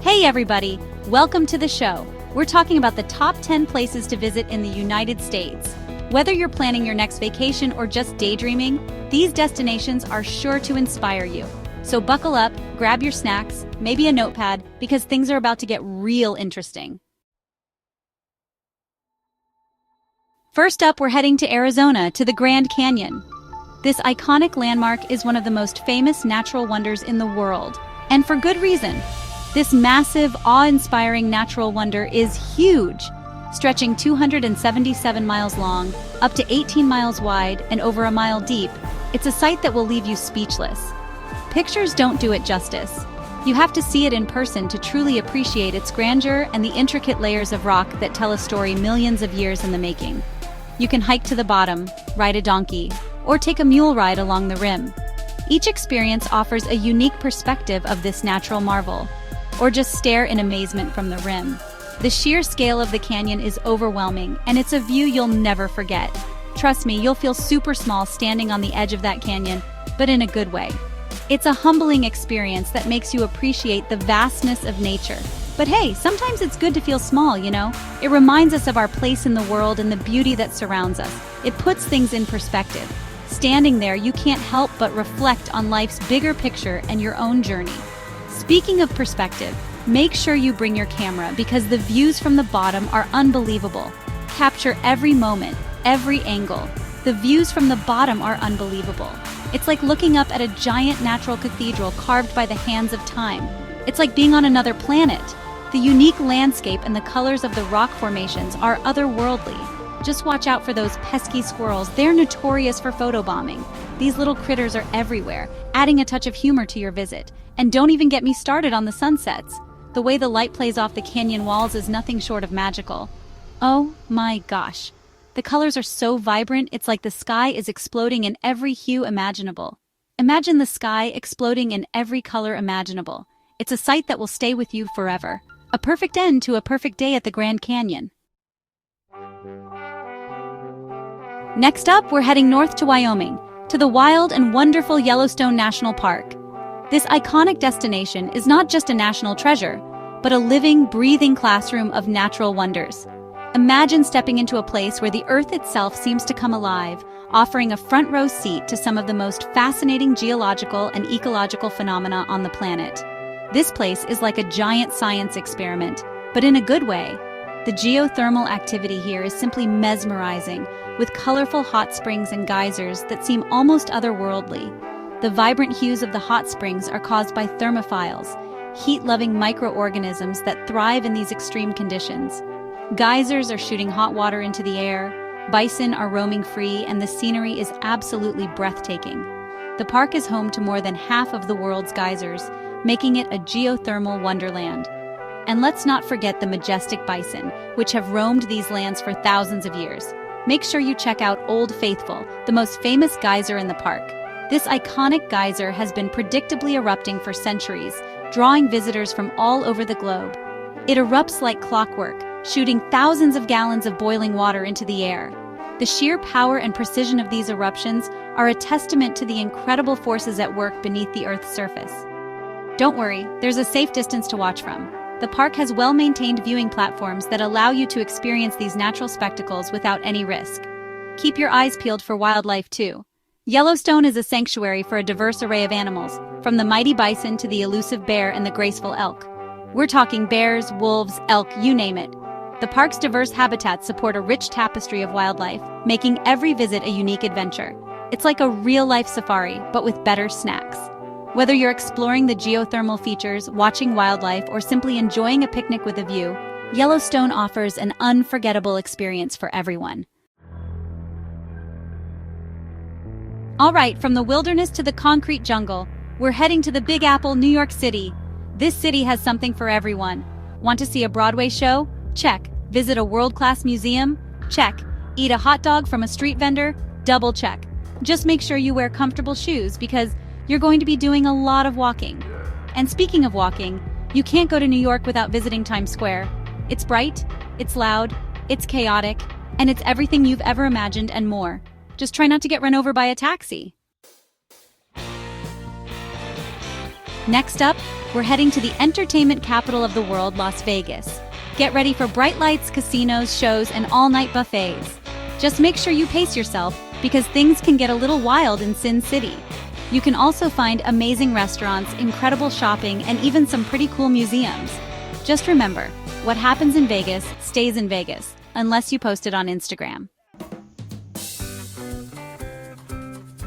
Hey everybody, welcome to the show. We're talking about the top 10 places to visit in the United States. Whether you're planning your next vacation or just daydreaming, these destinations are sure to inspire you. So buckle up, grab your snacks, maybe a notepad, because things are about to get real interesting. First up, we're heading to Arizona, to the Grand Canyon. This iconic landmark is one of the most famous natural wonders in the world, and for good reason. This massive, awe-inspiring natural wonder is huge, stretching 277 miles long, up to 18 miles wide, and over a mile deep. It's a sight that will leave you speechless. Pictures don't do it justice. You have to see it in person to truly appreciate its grandeur and the intricate layers of rock that tell a story millions of years in the making. You can hike to the bottom, ride a donkey, or take a mule ride along the rim. Each experience offers a unique perspective of this natural marvel, or just stare in amazement from the rim. The sheer scale of the canyon is overwhelming, and it's a view you'll never forget. Trust me, you'll feel super small standing on the edge of that canyon, but in a good way. It's a humbling experience that makes you appreciate the vastness of nature. But hey, sometimes it's good to feel small, you know? It reminds us of our place in the world and the beauty that surrounds us. It puts things in perspective. Standing there, you can't help but reflect on life's bigger picture and your own journey. Speaking of perspective, make sure you bring your camera because the views from the bottom are unbelievable. Capture every moment, every angle. The views from the bottom are unbelievable. It's like looking up at a giant natural cathedral carved by the hands of time. It's like being on another planet. The unique landscape and the colors of the rock formations are otherworldly. Just watch out for those pesky squirrels. They're notorious for photobombing. These little critters are everywhere, adding a touch of humor to your visit. And don't even get me started on the sunsets. The way the light plays off the canyon walls is nothing short of magical. Oh my gosh. The colors are so vibrant, it's like the sky is exploding in every hue imaginable. Imagine the sky exploding in every color imaginable. It's a sight that will stay with you forever. A perfect end to a perfect day at the Grand Canyon. Next up, we're heading north to Wyoming, to the wild and wonderful Yellowstone National Park. This iconic destination is not just a national treasure, but a living, breathing classroom of natural wonders. Imagine stepping into a place where the earth itself seems to come alive, offering a front-row seat to some of the most fascinating geological and ecological phenomena on the planet. This place is like a giant science experiment, but in a good way. The geothermal activity here is simply mesmerizing, with colorful hot springs and geysers that seem almost otherworldly. The vibrant hues of the hot springs are caused by thermophiles, heat-loving microorganisms that thrive in these extreme conditions. Geysers are shooting hot water into the air, bison are roaming free, and the scenery is absolutely breathtaking. The park is home to more than half of the world's geysers, making it a geothermal wonderland. And let's not forget the majestic bison, which have roamed these lands for thousands of years. Make sure you check out Old Faithful, the most famous geyser in the park. This iconic geyser has been predictably erupting for centuries, drawing visitors from all over the globe. It erupts like clockwork, shooting thousands of gallons of boiling water into the air. The sheer power and precision of these eruptions are a testament to the incredible forces at work beneath the Earth's surface. Don't worry, there's a safe distance to watch from. The park has well-maintained viewing platforms that allow you to experience these natural spectacles without any risk. Keep your eyes peeled for wildlife too. Yellowstone is a sanctuary for a diverse array of animals, from the mighty bison to the elusive bear and the graceful elk. We're talking bears, wolves, elk, you name it. The park's diverse habitats support a rich tapestry of wildlife, making every visit a unique adventure. It's like a real-life safari, but with better snacks. Whether you're exploring the geothermal features, watching wildlife, or simply enjoying a picnic with a view, Yellowstone offers an unforgettable experience for everyone. All right, from the wilderness to the concrete jungle, we're heading to the Big Apple, New York City. This city has something for everyone. Want to see a Broadway show? Check. Visit a world-class museum? Check. Eat a hot dog from a street vendor? Double check. Just make sure you wear comfortable shoes because you're going to be doing a lot of walking. And speaking of walking, you can't go to New York without visiting Times Square. It's bright, it's loud, it's chaotic, and it's everything you've ever imagined and more. Just try not to get run over by a taxi. Next up, we're heading to the entertainment capital of the world, Las Vegas. Get ready for bright lights, casinos, shows, and all-night buffets. Just make sure you pace yourself, because things can get a little wild in Sin City. You can also find amazing restaurants, incredible shopping, and even some pretty cool museums. Just remember, what happens in Vegas stays in Vegas, unless you post it on Instagram.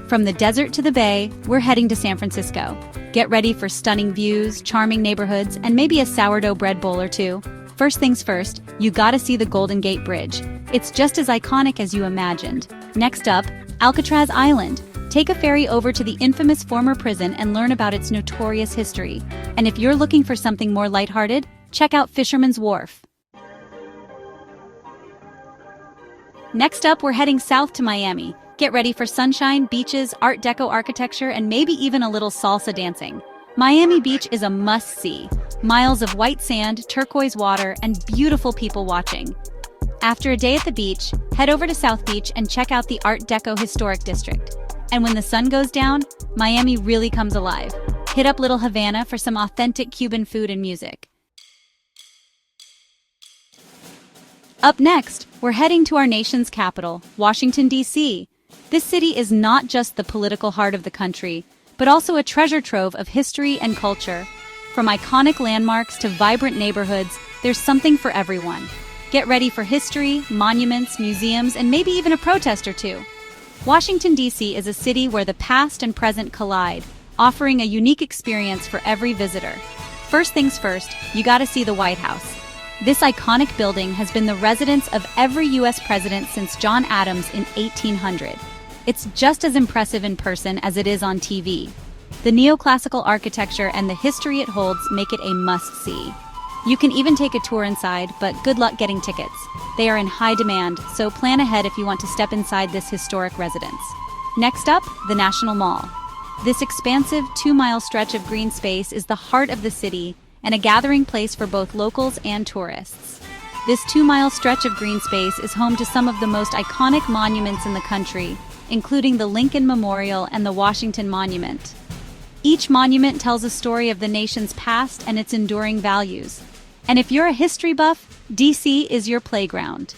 From the desert to the bay, we're heading to San Francisco. Get ready for stunning views, charming neighborhoods, and maybe a sourdough bread bowl or two. First things first, you gotta see the Golden Gate Bridge. It's just as iconic as you imagined. Next up, Alcatraz Island. Take a ferry over to the infamous former prison and learn about its notorious history. And if you're looking for something more lighthearted, check out Fisherman's Wharf. Next up, we're heading south to Miami. Get ready for sunshine, beaches, Art Deco architecture, and maybe even a little salsa dancing. Miami Beach is a must-see. Miles of white sand, turquoise water, and beautiful people watching. After a day at the beach, head over to South Beach and check out the Art Deco Historic District. And when the sun goes down, Miami really comes alive. Hit up Little Havana for some authentic Cuban food and music. Up next, we're heading to our nation's capital, Washington, D.C. This city is not just the political heart of the country, but also a treasure trove of history and culture. From iconic landmarks to vibrant neighborhoods, there's something for everyone. Get ready for history, monuments, museums, and maybe even a protest or two. Washington, D.C. is a city where the past and present collide, offering a unique experience for every visitor. First things first, you gotta see the White House. This iconic building has been the residence of every U.S. president since John Adams in 1800. It's just as impressive in person as it is on TV. The neoclassical architecture and the history it holds make it a must-see. You can even take a tour inside, but good luck getting tickets. They are in high demand, so plan ahead if you want to step inside this historic residence. Next up, the National Mall. This expansive 2-mile stretch of green space is the heart of the city and a gathering place for both locals and tourists. This 2-mile stretch of green space is home to some of the most iconic monuments in the country, including the Lincoln Memorial and the Washington Monument. Each monument tells a story of the nation's past and its enduring values. And if you're a history buff, DC is your playground.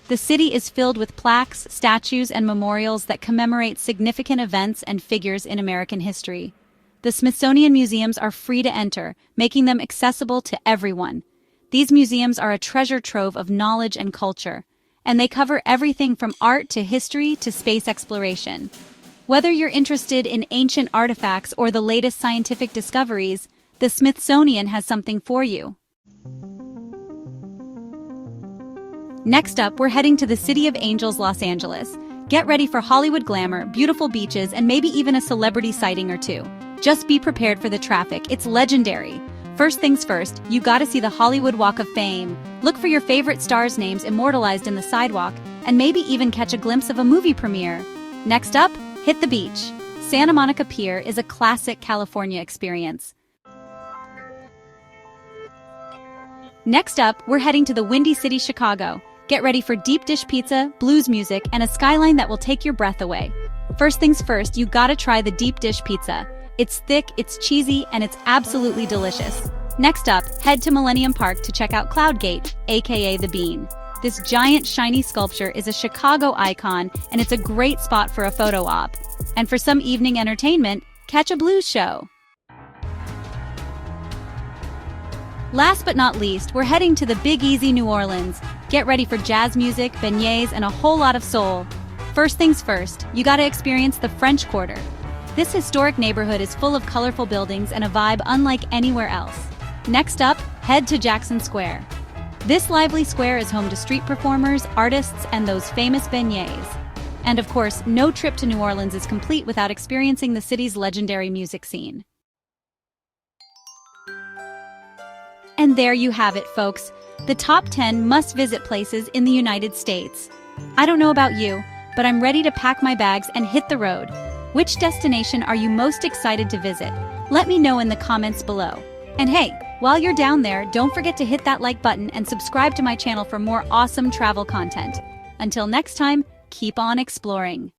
The city is filled with plaques, statues, and memorials that commemorate significant events and figures in American history. The Smithsonian museums are free to enter, making them accessible to everyone. These museums are a treasure trove of knowledge and culture, and they cover everything from art to history to space exploration. Whether you're interested in ancient artifacts or the latest scientific discoveries, the Smithsonian has something for you. Next up, we're heading to the City of Angels, Los Angeles. Get ready for Hollywood glamour, beautiful beaches, and maybe even a celebrity sighting or two. Just be prepared for the traffic, it's legendary. First things first, you gotta see the Hollywood Walk of Fame. Look for your favorite stars' names immortalized in the sidewalk, and maybe even catch a glimpse of a movie premiere. Next up, hit the beach. Santa Monica Pier is a classic California experience. Next up, we're heading to the Windy City, Chicago. Get ready for deep dish pizza, blues music, and a skyline that will take your breath away. First things first, you gotta try the deep dish pizza. It's thick, it's cheesy, and it's absolutely delicious. Next up, head to Millennium Park to check out Cloud Gate, aka the Bean. This giant, shiny sculpture is a Chicago icon, and it's a great spot for a photo op. And for some evening entertainment, catch a blues show. Last but not least, we're heading to the Big Easy, New Orleans. Get ready for jazz music, beignets, and a whole lot of soul. First things first, you gotta experience the French Quarter. This historic neighborhood is full of colorful buildings and a vibe unlike anywhere else. Next up, head to Jackson Square. This lively square is home to street performers, artists, and those famous beignets. And of course, no trip to New Orleans is complete without experiencing the city's legendary music scene. And there you have it, folks. The top 10 must-visit places in the United States. I don't know about you, but I'm ready to pack my bags and hit the road. Which destination are you most excited to visit? Let me know in the comments below. And hey, while you're down there, don't forget to hit that like button and subscribe to my channel for more awesome travel content. Until next time, keep on exploring.